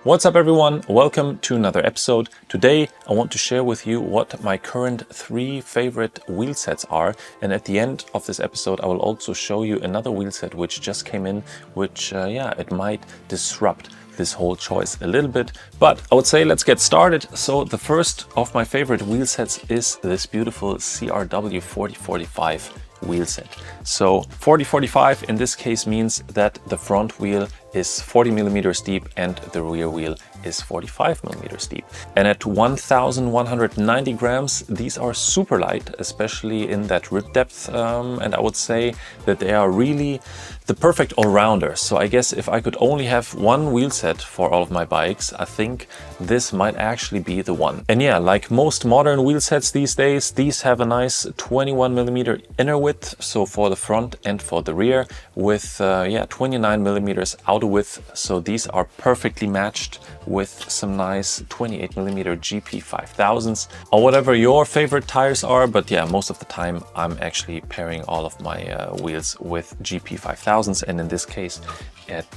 What's up everyone, welcome to another episode. Today I want to share with you what my current 3 favorite wheel sets are, and at the end of this episode I will also show you another wheel set which just came in, which it might disrupt this whole choice a little bit, but I would say let's get started. So the first of my favorite wheel sets is this beautiful CRW 4045 wheel set. So 4045 in this case means that the front wheel is 40 millimeters deep and the rear wheel is 45 millimeters deep. And at 1,190 grams, these are super light, especially in that rib depth. And I would say that they are really the perfect all-rounder. So I guess if I could only have one wheel set for all of my bikes, I think this might actually be the one. And yeah, like most modern wheel sets these days, these have a nice 21 millimeter inner width, so for the front and for the rear, with 29 millimeters outer width. So these are perfectly matched with some nice 28 millimeter GP 5000s or whatever your favorite tires are. But yeah, most of the time I'm actually pairing all of my wheels with GP 5000s, and in this case at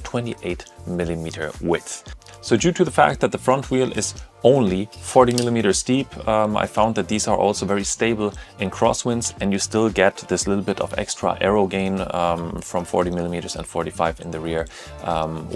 28 millimeter width. So due to the fact that the front wheel is only 40 millimeters deep, I found that these are also very stable in crosswinds, and you still get this little bit of extra aero gain from 40 millimeters and 45 in the rear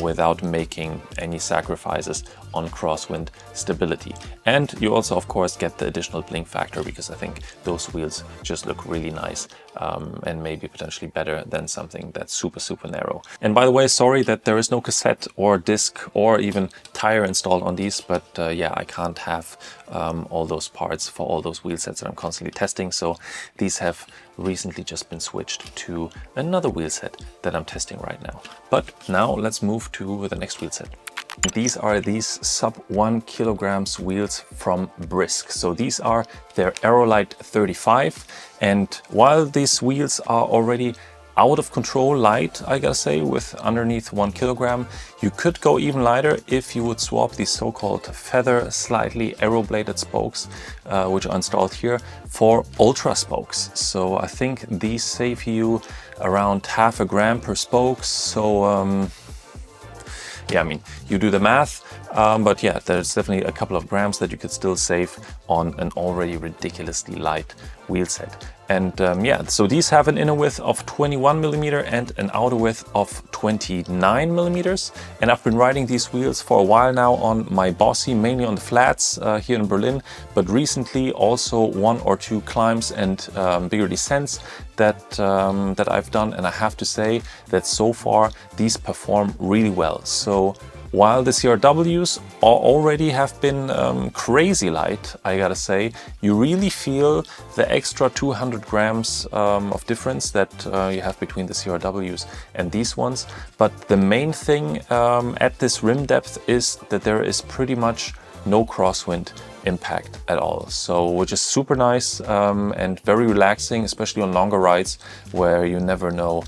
without making any sacrifices on crosswind stability. And you also of course get the additional blink factor, because I think those wheels just look really nice and maybe potentially better than something that's super narrow. And by the way, sorry that there is no cassette or disc or even tire installed on these, but I can't have all those parts for all those wheel sets that I'm constantly testing. So these have recently just been switched to another wheel set that I'm testing right now. But now let's move to the next wheel set. These are these sub 1 kilograms wheels from Brisk. So these are their Aerolite 35. And while these wheels are already out of control light, I gotta say, with underneath 1 kilogram, you could go even lighter if you would swap these so-called feather slightly aero bladed spokes, which are installed here, for ultra spokes. So I think these save you around half a gram per spoke. So yeah, I mean, you do the math, but yeah, there's definitely a couple of grams that you could still save on an already ridiculously light wheel set. And so these have an inner width of 21 millimeter and an outer width of 29 millimeters. And I've been riding these wheels for a while now on my Bossy, mainly on the flats here in Berlin, but recently also 1 or 2 climbs and bigger descents that I've done. And I have to say that so far these perform really well. So while the CRWs already have been crazy light, I gotta say, you really feel the extra 200 grams of difference that you have between the CRWs and these ones. But the main thing at this rim depth is that there is pretty much no crosswind impact at all. So which is super nice and very relaxing, especially on longer rides where you never know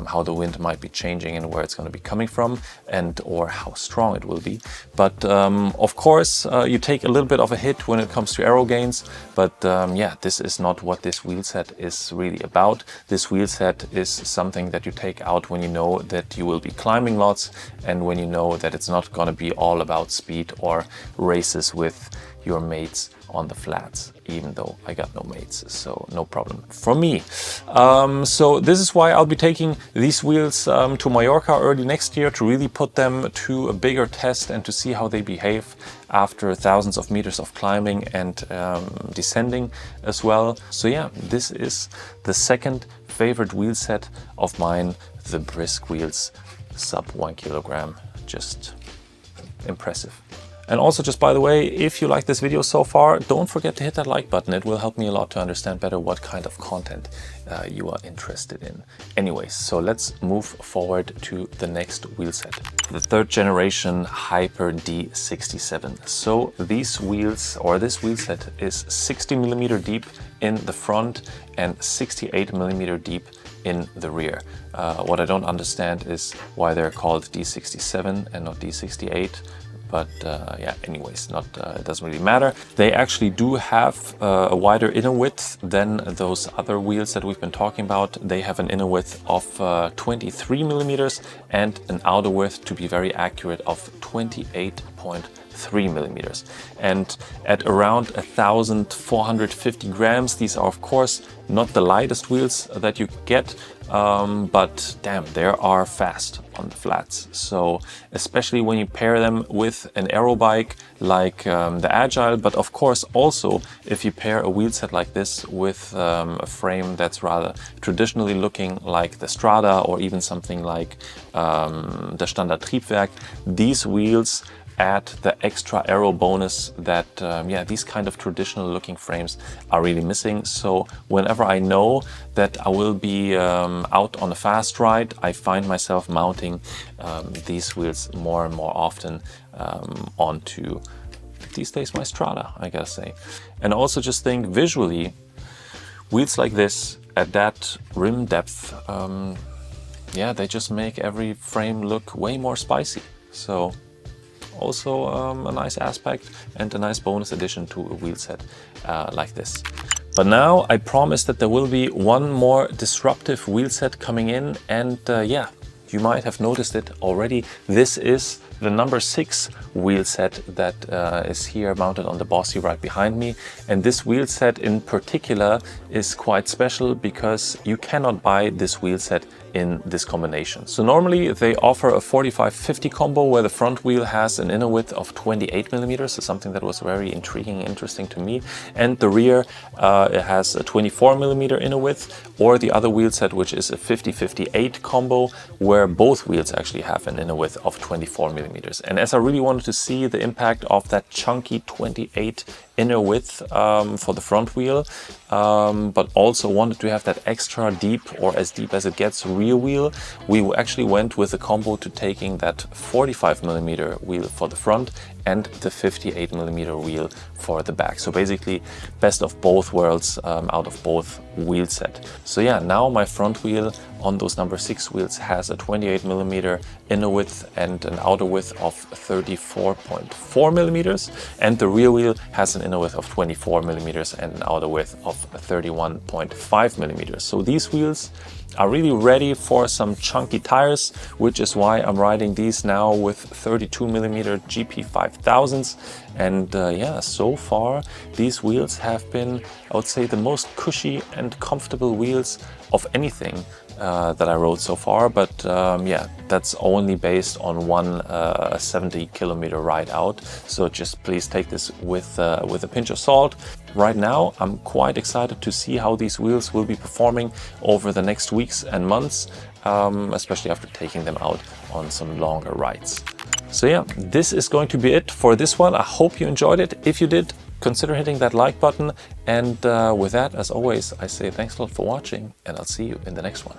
how the wind might be changing and where it's going to be coming from, and or how strong it will be. But of course you take a little bit of a hit when it comes to aero gains, but this is not what this wheel set is really about. This wheel set is something that you take out when you know that you will be climbing lots, and when you know that it's not going to be all about speed or races with your mates on the flats, even though I got no mates, so no problem for me. So this is why I'll be taking these wheels to Mallorca early next year to really put them to a bigger test and to see how they behave after thousands of meters of climbing and descending as well. So yeah, this is the second favorite wheel set of mine, the Brisk wheels, sub 1 kilogram, just impressive. And also, just by the way, if you like this video so far, don't forget to hit that like button. It will help me a lot to understand better what kind of content you are interested in. Anyways, so let's move forward to the next wheel set. The 3rd generation Hyper D67. So these wheels, or this wheel set, is 60 millimeter deep in the front and 68 millimeter deep in the rear. What I don't understand is why they're called D67 and not D68. But yeah, anyways, it doesn't really matter. They actually do have a wider inner width than those other wheels that we've been talking about. They have an inner width of 23 millimeters and an outer width, to be very accurate, of 28.3 millimeters. And at around 1,450 grams, these are of course not the lightest wheels that you get, but damn, they are fast on the flats. So especially when you pair them with an aero bike like the Agile, but of course also if you pair a wheel set like this with a frame that's rather traditionally looking like the Strada, or even something like the Standard Triebwerk, these wheels add the extra aero bonus that yeah, these kind of traditional looking frames are really missing. So whenever I know that I will be out on a fast ride, I find myself mounting these wheels more and more often onto, these days, my Strada, I gotta say. And also just think visually, wheels like this at that rim depth, yeah, they just make every frame look way more spicy. So also a nice aspect and a nice bonus addition to a wheel set like this. But now I promise that there will be one more disruptive wheel set coming in, and yeah, you might have noticed it already. This is the number 6 wheel set that is here mounted on the Bossy right behind me. And this wheel set in particular is quite special because you cannot buy this wheel set in this combination. So normally they offer a 45-50 combo where the front wheel has an inner width of 28 millimeters, so something that was very intriguing and interesting to me. And the rear it has a 24 millimeter inner width, or the other wheel set, which is a 50-58 combo where both wheels actually have an inner width of 24 millimeters. And as I really wanted to see the impact of that chunky 28 inner width for the front wheel, but also wanted to have that extra deep, or as deep as it gets, rear wheel, we actually went with a combo to taking that 45 millimeter wheel for the front and the 58 millimeter wheel for the back. So basically best of both worlds out of both wheel set. So yeah, now my front wheel on those number 6 wheels has a 28 millimeter inner width and an outer width of 34.4 millimeters, and the rear wheel has an inner width of 24 millimeters and an outer width of 31.5 millimeters. So these wheels are really ready for some chunky tires, which is why I'm riding these now with 32 millimeter GP 5000s. And yeah, so far these wheels have been, I would say, the most cushy and comfortable wheels of anything that I rode so far. But yeah, that's only based on one 70 kilometer ride out. So just please take this with a pinch of salt. Right now, I'm quite excited to see how these wheels will be performing over the next weeks and months, especially after taking them out on some longer rides. So yeah, this is going to be it for this one. I hope you enjoyed it. If you did, consider hitting that like button. And with that, as always, I say thanks a lot for watching, and I'll see you in the next one.